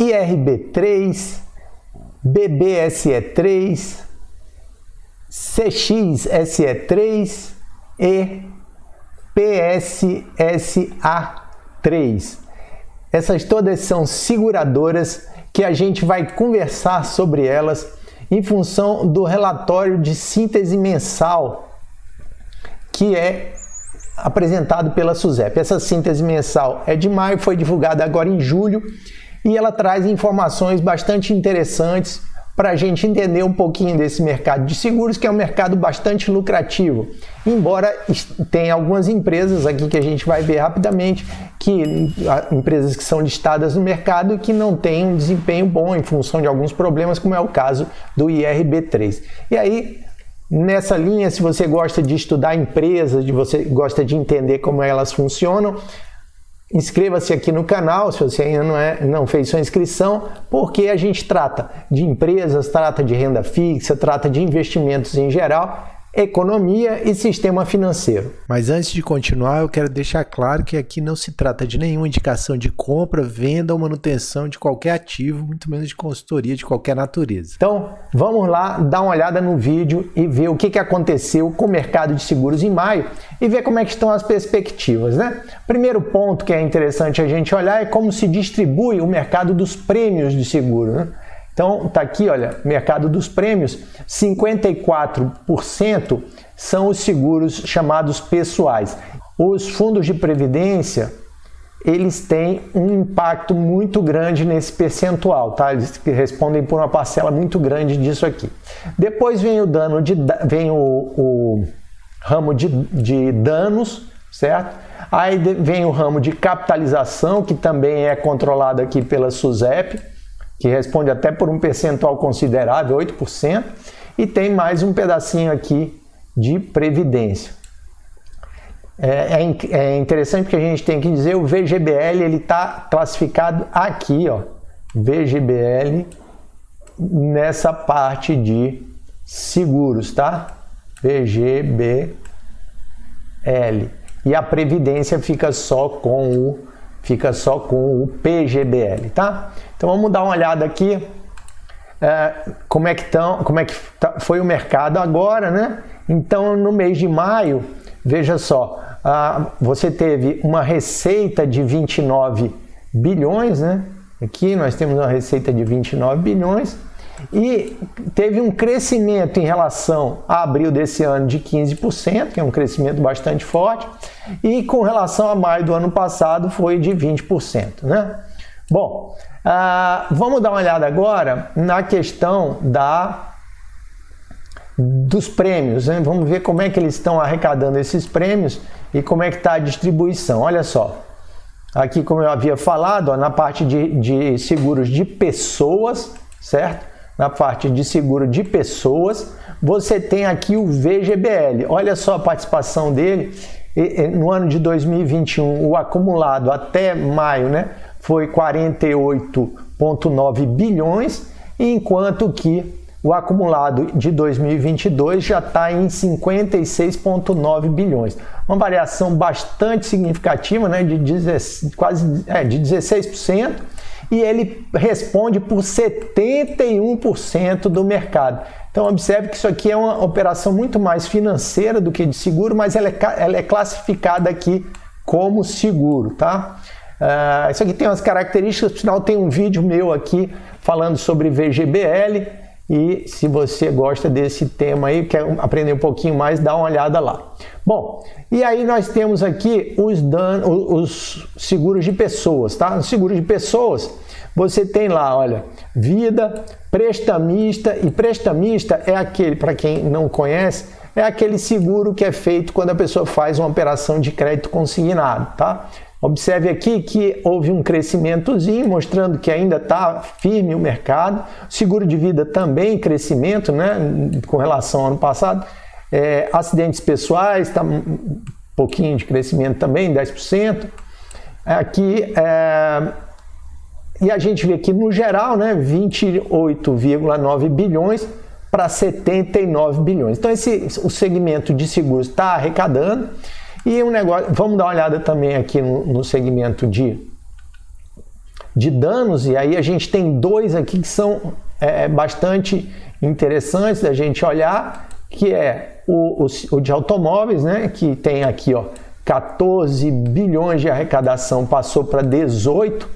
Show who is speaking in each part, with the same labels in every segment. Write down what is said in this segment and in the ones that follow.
Speaker 1: IRB3, BBSE3, CXSE3 e PSSA3. Essas todas são seguradoras que a gente vai conversar sobre elas em função do relatório de síntese mensal que é apresentado pela SUSEP. Essa síntese mensal é de maio, foi divulgada agora em julho e ela traz informações bastante interessantes para a gente entender um pouquinho desse mercado de seguros, que é um mercado bastante lucrativo. Embora tenha algumas empresas aqui que a gente vai ver rapidamente, empresas que são listadas no mercado e que não têm um desempenho bom em função de alguns problemas, como é o caso do IRB3. E aí, nessa linha, se você gosta de estudar empresas, você gosta de entender como elas funcionam, inscreva-se aqui no canal, se você ainda não fez sua inscrição, porque a gente trata de empresas, trata de renda fixa, trata de investimentos em geral, economia e sistema financeiro.
Speaker 2: Mas antes de continuar, eu quero deixar claro que aqui não se trata de nenhuma indicação de compra, venda ou manutenção de qualquer ativo, muito menos de consultoria de qualquer natureza.
Speaker 1: Então, vamos lá dar uma olhada no vídeo e ver o que aconteceu com o mercado de seguros em maio e ver como é que estão as perspectivas, né? Primeiro ponto que é interessante a gente olhar é como se distribui o mercado dos prêmios de seguro, né? Então, tá aqui, olha, mercado dos prêmios, 54% são os seguros chamados pessoais. Os fundos de previdência, eles têm um impacto muito grande nesse percentual, tá? Eles respondem por uma parcela muito grande disso aqui. Depois vem o ramo de danos, certo? Aí vem o ramo de capitalização, que também é controlado aqui pela SUSEP, que responde até por um percentual considerável, 8%, e tem mais um pedacinho aqui de previdência. É interessante porque a gente tem que dizer, o VGBL ele está classificado aqui, ó, VGBL, nessa parte de seguros, tá? VGBL. E a previdência fica só com o PGBL, tá? Então vamos dar uma olhada aqui como é que foi o mercado agora, né? Então no mês de maio, veja só, você teve uma receita de 29 bilhões, né? Aqui nós temos uma receita de 29 bilhões e teve um crescimento em relação a abril desse ano de 15%, que é um crescimento bastante forte, e com relação a maio do ano passado foi de 20%, né? Bom, vamos dar uma olhada agora na questão dos prêmios, né? Vamos ver como é que eles estão arrecadando esses prêmios e como é que está a distribuição. Olha só, aqui como eu havia falado, ó, na parte de seguros de pessoas, certo? Na parte de seguro de pessoas, você tem aqui o VGBL. Olha só a participação dele. No ano de 2021, o acumulado até maio, né, foi 48,9 bilhões, enquanto que o acumulado de 2022 já está em 56,9 bilhões. Uma variação bastante significativa, né, de 16%, e ele responde por 71% do mercado. Então observe que isso aqui é uma operação muito mais financeira do que de seguro, mas ela é classificada aqui como seguro, tá? Isso aqui tem umas características, por sinal tem um vídeo meu aqui falando sobre VGBL, e se você gosta desse tema aí, quer aprender um pouquinho mais, dá uma olhada lá. Bom, e aí nós temos aqui os seguros de pessoas, tá? Os seguros de pessoas, você tem lá, olha, vida, prestamista, e prestamista é aquele, para quem não conhece, é aquele seguro que é feito quando a pessoa faz uma operação de crédito consignado, tá? Observe aqui que houve um crescimentozinho, mostrando que ainda está firme o mercado. Seguro de vida também, crescimento, né, com relação ao ano passado. Acidentes pessoais, está um pouquinho de crescimento também, 10%. Aqui, e a gente vê aqui no geral, né, 28,9 bilhões para 79 bilhões. Então, o segmento de seguros está arrecadando. E um negócio, vamos dar uma olhada também aqui no segmento de danos, e aí a gente tem dois aqui que são bastante interessantes da gente olhar, que é o de automóveis, né, que tem aqui, ó, 14 bilhões de arrecadação, passou para 18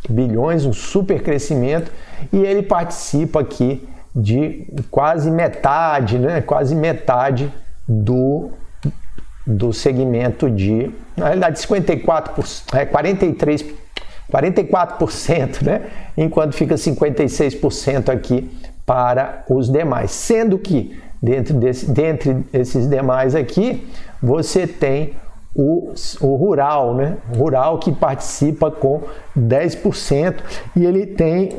Speaker 1: bilhões, um super crescimento, e ele participa aqui de quase metade, né, quase metade do segmento de, na realidade, 44%, né, enquanto fica 56% aqui para os demais, sendo que dentre esses demais aqui, você tem o rural, né? Rural que participa com 10% e ele tem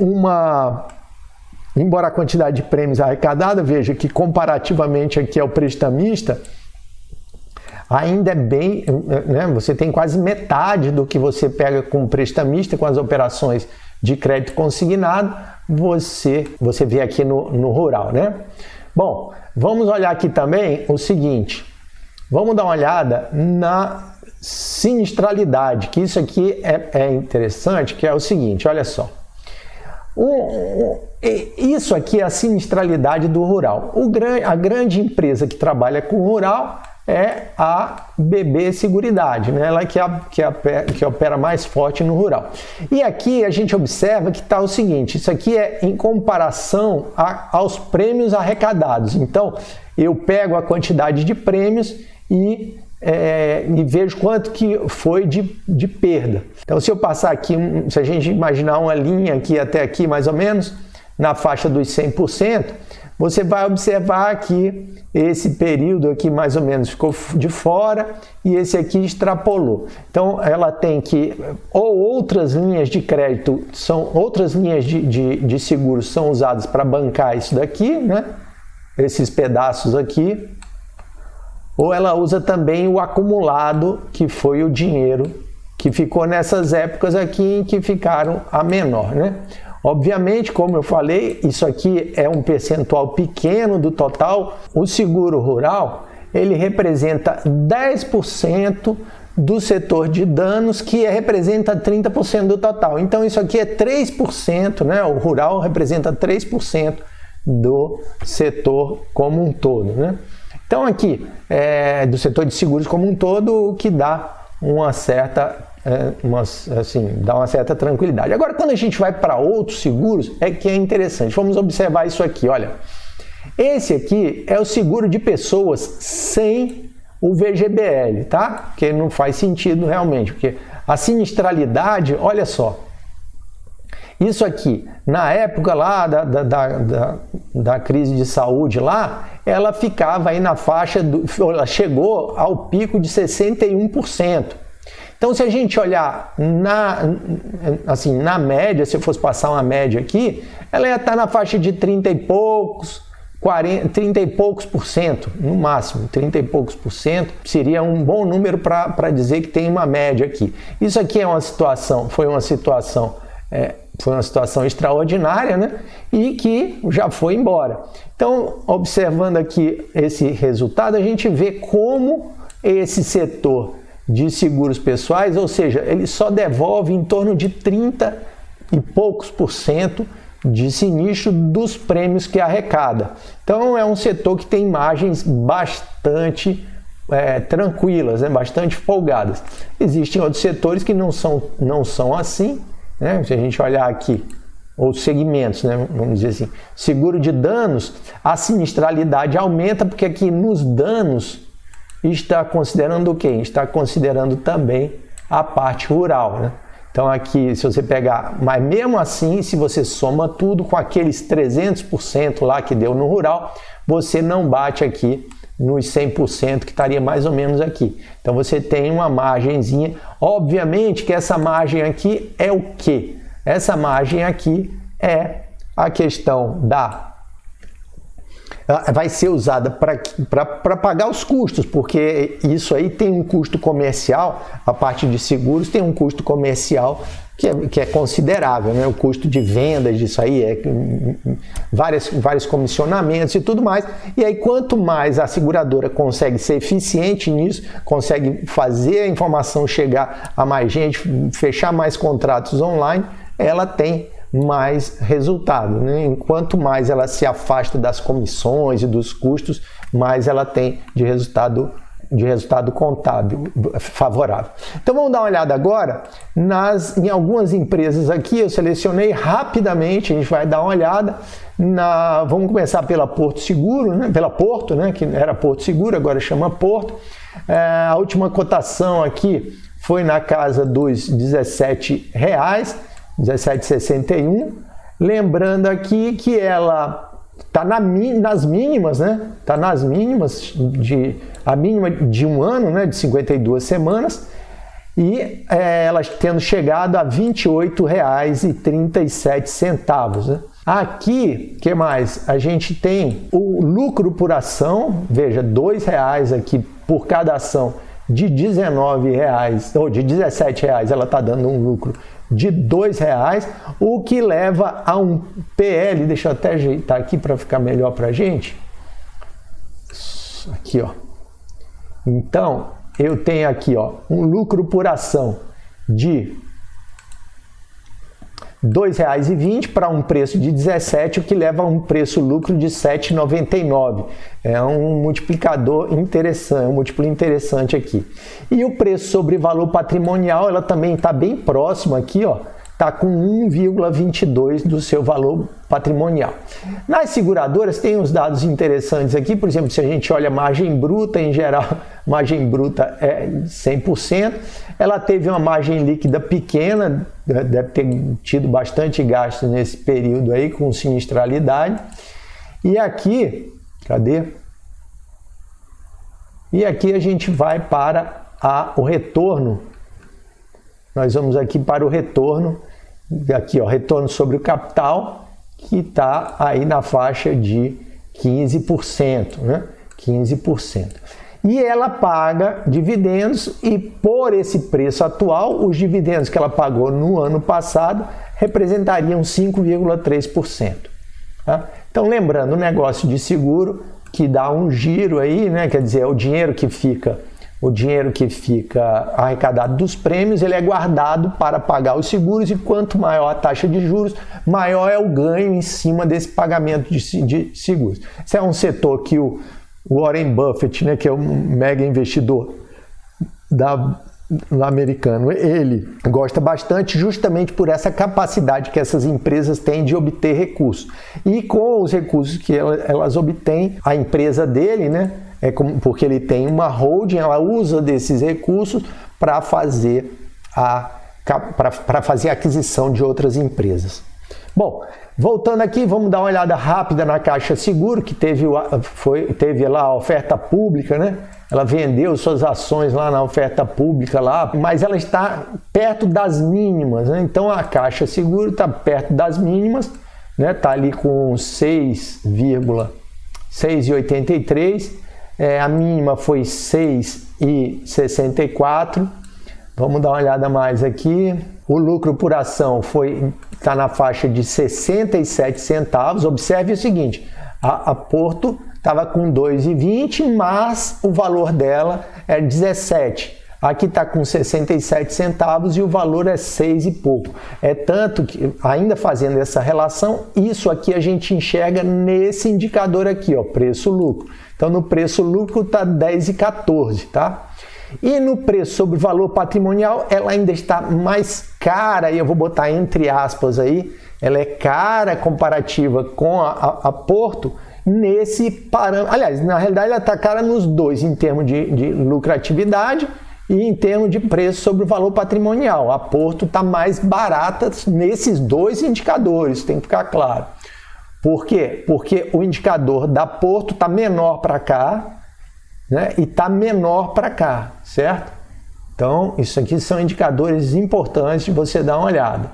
Speaker 1: embora a quantidade de prêmios arrecadada, veja que comparativamente aqui ao prestamista, ainda é bem, né? Você tem quase metade do que você pega com o prestamista, com as operações de crédito consignado, você vê aqui no rural, né? Bom, vamos olhar aqui também o seguinte, vamos dar uma olhada na sinistralidade, que isso aqui é interessante, que é o seguinte, olha só. Isso aqui é a sinistralidade do rural. A grande empresa que trabalha com rural é a BB Seguridade, né? Ela que opera mais forte no rural. E aqui a gente observa que está o seguinte, isso aqui é em comparação aos prêmios arrecadados. Então, eu pego a quantidade de prêmios e vejo quanto que foi de perda. Então, se eu passar aqui, se a gente imaginar uma linha aqui até aqui, mais ou menos, na faixa dos 100%, você vai observar que esse período aqui mais ou menos ficou de fora e esse aqui extrapolou. Então, ela tem que, ou outras linhas de crédito, outras linhas de seguros são usadas para bancar isso daqui, né? Esses pedaços aqui, ou ela usa também o acumulado, que foi o dinheiro que ficou nessas épocas aqui em que ficaram a menor, né? Obviamente, como eu falei, isso aqui é um percentual pequeno do total. O seguro rural, ele representa 10% do setor de danos, que representa 30% do total. Então, isso aqui é 3%, né? O rural representa 3% do setor como um todo, né? Então, aqui, do setor de seguros como um todo, o que dá uma certa dá uma certa tranquilidade. Agora, quando a gente vai para outros seguros, é que é interessante. Vamos observar isso aqui, olha. Esse aqui é o seguro de pessoas sem o VGBL, tá? Porque não faz sentido realmente, porque a sinistralidade, olha só. Isso aqui, na época lá da crise de saúde lá, ela ficava aí na faixa, ela chegou ao pico de 61%. Então, se a gente olhar na média, se eu fosse passar uma média aqui, ela ia estar na faixa de 30 e poucos por cento, no máximo, 30 e poucos por cento, seria um bom número para dizer que tem uma média aqui. Isso aqui foi uma situação extraordinária, né? E que já foi embora. Então, observando aqui esse resultado, a gente vê como esse setor de seguros pessoais, ou seja, ele só devolve em torno de 30 e poucos por cento de sinistro dos prêmios que arrecada. Então, é um setor que tem margens bastante tranquilas, né? Bastante folgadas. Existem outros setores que não são assim, né? Se a gente olhar aqui, os segmentos, né? Vamos dizer assim, seguro de danos, a sinistralidade aumenta, porque aqui nos danos está considerando o quê? Está considerando também a parte rural, né? Então aqui, se você pegar, mas mesmo assim, se você soma tudo com aqueles 300% lá que deu no rural, você não bate aqui nos 100% que estaria mais ou menos aqui. Então você tem uma margenzinha. Obviamente que essa margem aqui é o quê? Essa margem aqui é a questão vai ser usada para pagar os custos, porque isso aí tem um custo comercial, a parte de seguros tem um custo comercial que é considerável, né? O custo de vendas disso aí vários comissionamentos e tudo mais. E aí, quanto mais a seguradora consegue ser eficiente nisso, consegue fazer a informação chegar a mais gente, fechar mais contratos online, ela tem mais resultado, né? Enquanto mais ela se afasta das comissões e dos custos, mais ela tem de resultado contábil favorável. Então vamos dar uma olhada agora em algumas empresas aqui. Eu selecionei rapidamente, a gente vai dar uma olhada vamos começar pela Porto Seguro, né? Pela Porto, né? Que era Porto Seguro, agora chama Porto. A última cotação aqui foi na casa dos R$17, 17,61. Lembrando aqui que ela está nas mínimas, né? Está nas mínimas, a mínima de um ano, né? De 52 semanas. E ela tendo chegado a R$ 28,37, né? Aqui, o que mais? A gente tem o lucro por ação, veja, R$2 aqui por cada ação de R$19 ou de R$17, ela está dando um lucro de R$2, o que leva a um PL, deixa eu até ajeitar aqui para ficar melhor para a gente. Aqui, ó. Então, eu tenho aqui, ó, um lucro por ação de R$2,20 para um preço de 17, o que leva a um preço-lucro de 7,99. É um multiplicador interessante, um múltiplo interessante aqui. E o preço sobre valor patrimonial, ela também está bem próximo aqui, ó. Está com 1,22 do seu valor patrimonial. Nas seguradoras tem uns dados interessantes aqui, por exemplo, se a gente olha a margem bruta, em geral, margem bruta é 100%, ela teve uma margem líquida pequena, deve ter tido bastante gasto nesse período aí com sinistralidade. E aqui, cadê? E aqui a gente vai para o retorno. Nós vamos aqui para o retorno, aqui ó, retorno sobre o capital, que está aí na faixa de 15%, né? 15%. E ela paga dividendos e por esse preço atual, os dividendos que ela pagou no ano passado representariam 5,3%. Tá? Então lembrando, o negócio de seguro que dá um giro aí, né? Quer dizer, o dinheiro que fica arrecadado dos prêmios, ele é guardado para pagar os seguros e quanto maior a taxa de juros, maior é o ganho em cima desse pagamento de seguros. Esse é um setor que o Warren Buffett, né, que é um mega investidor americano, ele gosta bastante justamente por essa capacidade que essas empresas têm de obter recursos. E com os recursos que elas obtêm, a empresa dele, né, porque ele tem uma holding, ela usa desses recursos para fazer a aquisição de outras empresas. Bom, voltando aqui, vamos dar uma olhada rápida na Caixa Seguro, que teve lá a oferta pública, né? Ela vendeu suas ações lá na oferta pública, lá, mas ela está perto das mínimas, né? Então a Caixa Seguro está perto das mínimas, né? Está ali com 6,83. A mínima foi 6,64. Vamos dar uma olhada mais aqui. O lucro por ação está na faixa de 67 centavos. Observe o seguinte, a Porto estava com 2,20, mas o valor dela é 17. Aqui está com 67 centavos e o valor é 6 e pouco. É tanto que, ainda fazendo essa relação, isso aqui a gente enxerga nesse indicador aqui, ó, preço-lucro. Então, no preço-lucro está 10,14, tá? E no preço sobre valor patrimonial, ela ainda está mais cara, e eu vou botar entre aspas aí, ela é cara comparativa com a Porto, nesse parâmetro. Aliás, na realidade, ela está cara nos dois, em termos de lucratividade e em termos de preço sobre o valor patrimonial. A Porto está mais barata nesses dois indicadores, tem que ficar claro. Por quê? Porque o indicador da Porto está menor para cá, né? E está menor para cá, certo? Então, isso aqui são indicadores importantes de você dar uma olhada.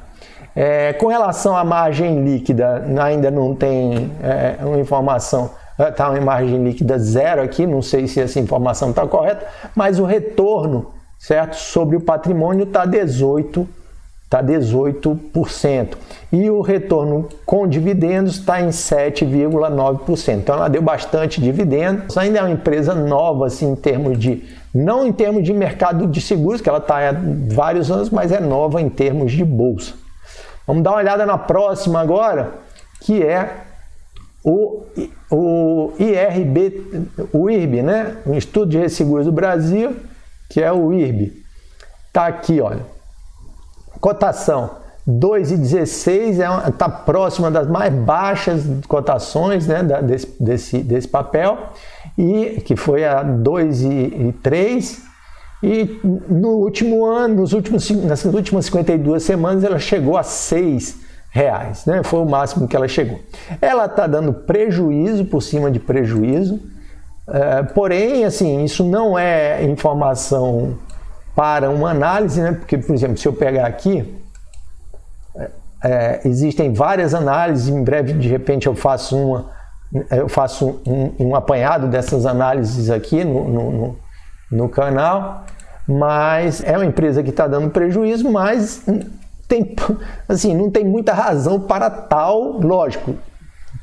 Speaker 1: Com relação à margem líquida, ainda não tem uma informação, está uma margem líquida zero aqui, não sei se essa informação está correta, mas o retorno, certo, sobre o patrimônio está 18%. E o retorno com dividendos está em 7,9%. Então ela deu bastante dividendos. Ainda é uma empresa nova, assim, não em termos de mercado de seguros, que ela está há vários anos, mas é nova em termos de bolsa. Vamos dar uma olhada na próxima agora, que é o IRB, né? O Instituto de Resseguros do Brasil, que é o IRB. Tá aqui, olha. Cotação 2,16 está próxima das mais baixas cotações, né, desse papel, e que foi a 2,03, e no último ano, nessas últimas 52 semanas, ela chegou a R$6, né? Foi o máximo que ela chegou. Ela está dando prejuízo por cima de prejuízo, porém, assim, isso não é informação para uma análise, né? Porque, por exemplo, se eu pegar aqui, existem várias análises, em breve, de repente, eu faço um apanhado dessas análises aqui no canal, mas é uma empresa que está dando prejuízo, mas não tem muita razão para tal, lógico,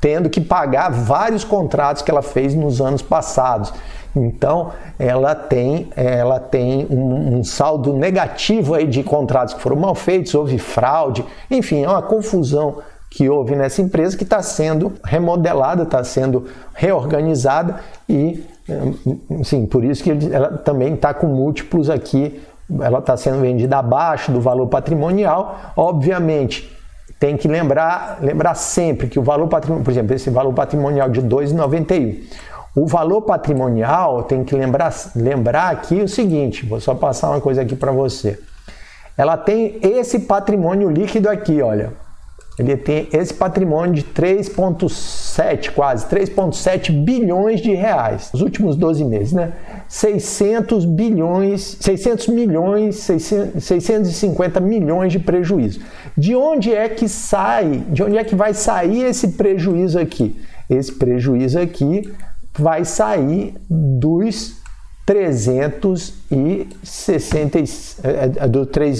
Speaker 1: tendo que pagar vários contratos que ela fez nos anos passados. Então, ela tem um saldo negativo aí de contratos que foram mal feitos, houve fraude, enfim, é uma confusão que houve nessa empresa que está sendo remodelada, está sendo reorganizada e, sim, por isso que ela também está com múltiplos aqui, ela está sendo vendida abaixo do valor patrimonial. Obviamente, tem que lembrar sempre que o valor patrimonial, por exemplo, esse valor patrimonial de 2,91, o valor patrimonial, tem que lembrar aqui o seguinte, vou só passar uma coisa aqui para você. Ela tem esse patrimônio líquido aqui, olha. Ele tem esse patrimônio de 3,7 bilhões de reais nos últimos 12 meses, né? 650 milhões de prejuízo. De onde é que vai sair esse prejuízo aqui? Esse prejuízo aqui vai sair dos 3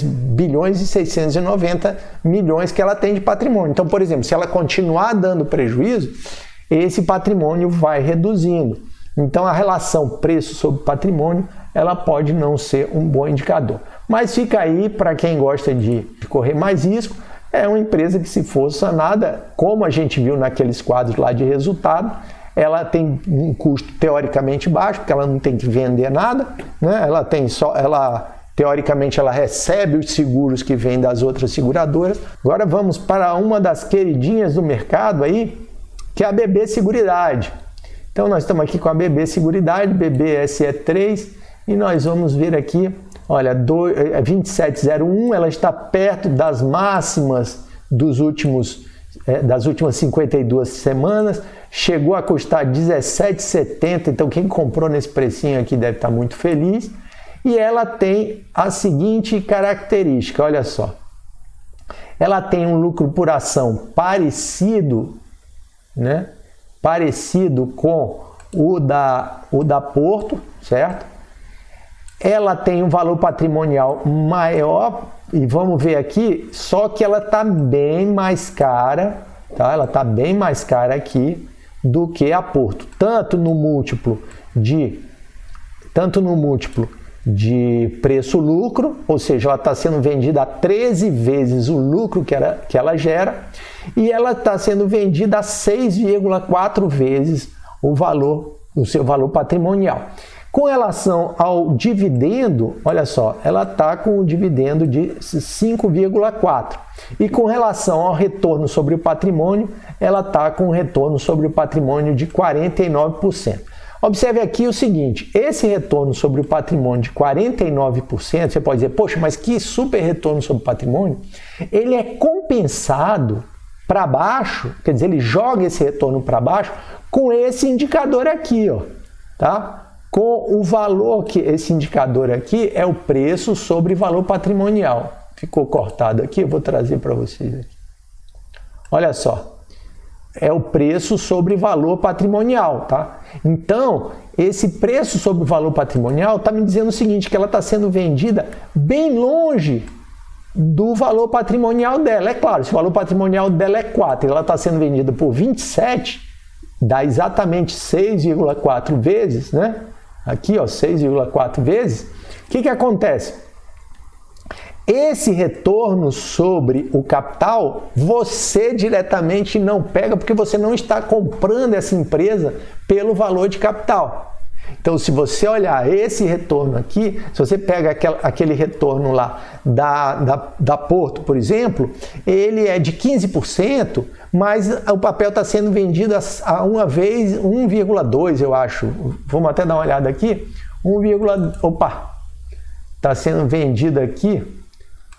Speaker 1: bilhões e 690 milhões que ela tem de patrimônio. Então, por exemplo, se ela continuar dando prejuízo, esse patrimônio vai reduzindo. Então, a relação preço sobre patrimônio, ela pode não ser um bom indicador. Mas fica aí para quem gosta de correr mais risco, é uma empresa que, se for sanada, como a gente viu naqueles quadros lá de resultado, ela tem um custo teoricamente baixo, porque ela não tem que vender nada, né? Teoricamente ela recebe os seguros que vêm das outras seguradoras. Agora vamos para uma das queridinhas do mercado aí, que é a BB Seguridade. Então nós estamos aqui com a BB Seguridade, BBSE3, e nós vamos ver aqui, olha, 27,01, ela está perto das máximas das últimas 52 semanas, chegou a custar R$17,70, então quem comprou nesse precinho aqui deve estar muito feliz. E ela tem a seguinte característica, olha só. Ela tem um lucro por ação parecido, né? Parecido com o da Porto, certo? Ela tem um valor patrimonial maior, e vamos ver aqui, só que ela está bem mais cara, tá? Ela está bem mais cara aqui do que a Porto, tanto no múltiplo de preço-lucro, ou seja, ela está sendo vendida a 13 vezes o lucro que ela gera, e ela está sendo vendida a 6,4 vezes o seu valor patrimonial. Com relação ao dividendo, olha só, ela está com o dividendo de 5,4. E com relação ao retorno sobre o patrimônio, ela está com um retorno sobre o patrimônio de 49%. Observe aqui o seguinte, esse retorno sobre o patrimônio de 49%, você pode dizer, poxa, mas que super retorno sobre o patrimônio, ele é compensado para baixo, quer dizer, ele joga esse retorno para baixo com esse indicador aqui, ó, tá? Com o valor que esse indicador aqui é o preço sobre valor patrimonial. Ficou cortado aqui, eu vou trazer para vocês aqui. Olha só, é o preço sobre valor patrimonial, tá? Então, esse preço sobre valor patrimonial está me dizendo o seguinte, que ela está sendo vendida bem longe do valor patrimonial dela. É claro, se o valor patrimonial dela é 4 e ela está sendo vendida por 27, dá exatamente 6,4 vezes, né? Aqui, ó, 6,4 vezes. O que acontece? Esse retorno sobre o capital, você diretamente não pega porque você não está comprando essa empresa pelo valor de capital. Então, se você olhar esse retorno aqui, se você pega aquele retorno lá da Porto, por exemplo, ele é de 15%, mas o papel está sendo vendido a uma vez 1,2, eu acho. Vamos até dar uma olhada aqui. Está sendo vendido aqui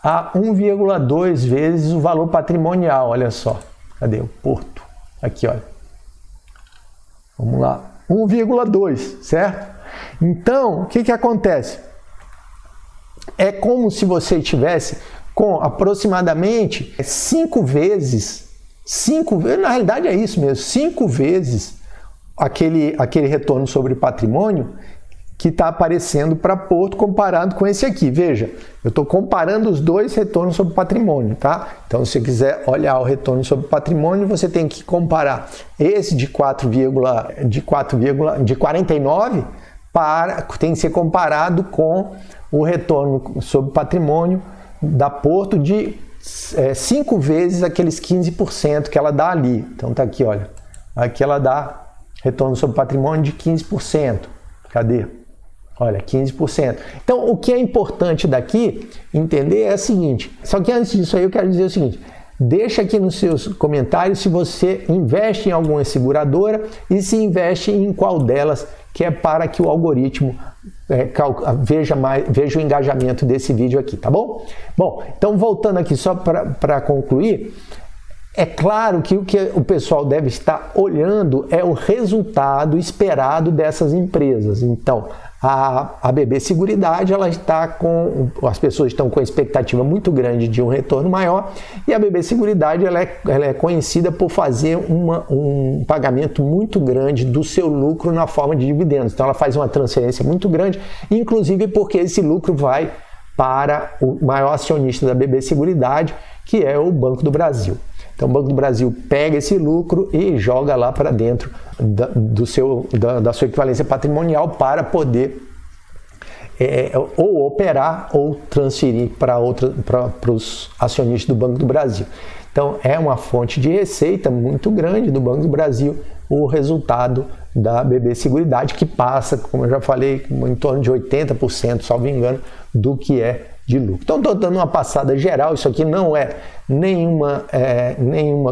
Speaker 1: a 1,2 vezes o valor patrimonial, olha só. Cadê o Porto? Aqui, olha. Vamos lá. 1,2, certo? Então, o que acontece? É como se você tivesse com aproximadamente 5 vezes, na realidade é isso mesmo, 5 vezes aquele retorno sobre patrimônio que está aparecendo para Porto comparado com esse aqui. Veja, eu estou comparando os dois retornos sobre patrimônio, tá? Então, se você quiser olhar o retorno sobre patrimônio, você tem que comparar esse de 49 tem que ser comparado com o retorno sobre patrimônio da Porto de 5 vezes aqueles 15% que ela dá ali. Então, tá aqui, olha. Aqui ela dá retorno sobre patrimônio de 15%. Cadê? Olha, 15%. Então, o que é importante daqui entender é o seguinte. Só que antes disso aí eu quero dizer o seguinte. Deixa aqui nos seus comentários se você investe em alguma seguradora e se investe em qual delas, que é para que o algoritmo veja o engajamento desse vídeo aqui, tá bom? Bom, então voltando aqui só para concluir, é claro que o que o pessoal deve estar olhando é o resultado esperado dessas empresas. Então, a BB Seguridade, as pessoas estão com a expectativa muito grande de um retorno maior, e a BB Seguridade ela é conhecida por fazer um pagamento muito grande do seu lucro na forma de dividendos. Então ela faz uma transferência muito grande, inclusive porque esse lucro vai para o maior acionista da BB Seguridade, que é o Banco do Brasil. Então o Banco do Brasil pega esse lucro e joga lá para dentro da sua equivalência patrimonial para poder ou operar ou transferir para os acionistas do Banco do Brasil. Então é uma fonte de receita muito grande do Banco do Brasil o resultado da BB Seguridade, que passa, como eu já falei, em torno de 80%, salvo engano, do que é de lucro. Então, estou dando uma passada geral, isso aqui não é nenhuma,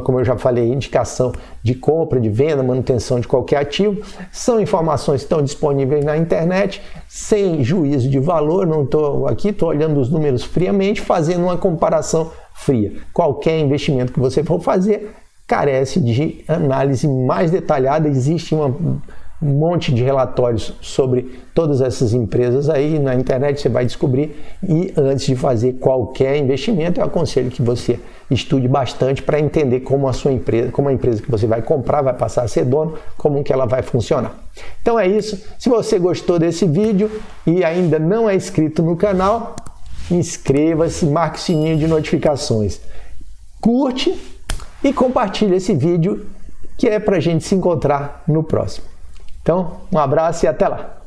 Speaker 1: como eu já falei, indicação de compra, de venda, manutenção de qualquer ativo. São informações que estão disponíveis na internet, sem juízo de valor. Não estou aqui, estou olhando os números friamente, fazendo uma comparação fria. Qualquer investimento que você for fazer carece de análise mais detalhada. Existe um monte de relatórios sobre todas essas empresas aí na internet, você vai descobrir. E antes de fazer qualquer investimento, eu aconselho que você estude bastante para entender como a empresa que você vai comprar vai passar a ser dono, como que ela vai funcionar. Então é isso. Se você gostou desse vídeo e ainda não é inscrito no canal, inscreva-se, marque o sininho de notificações, curte e compartilhe esse vídeo, que é para a gente se encontrar no próximo. Então, um abraço e até lá!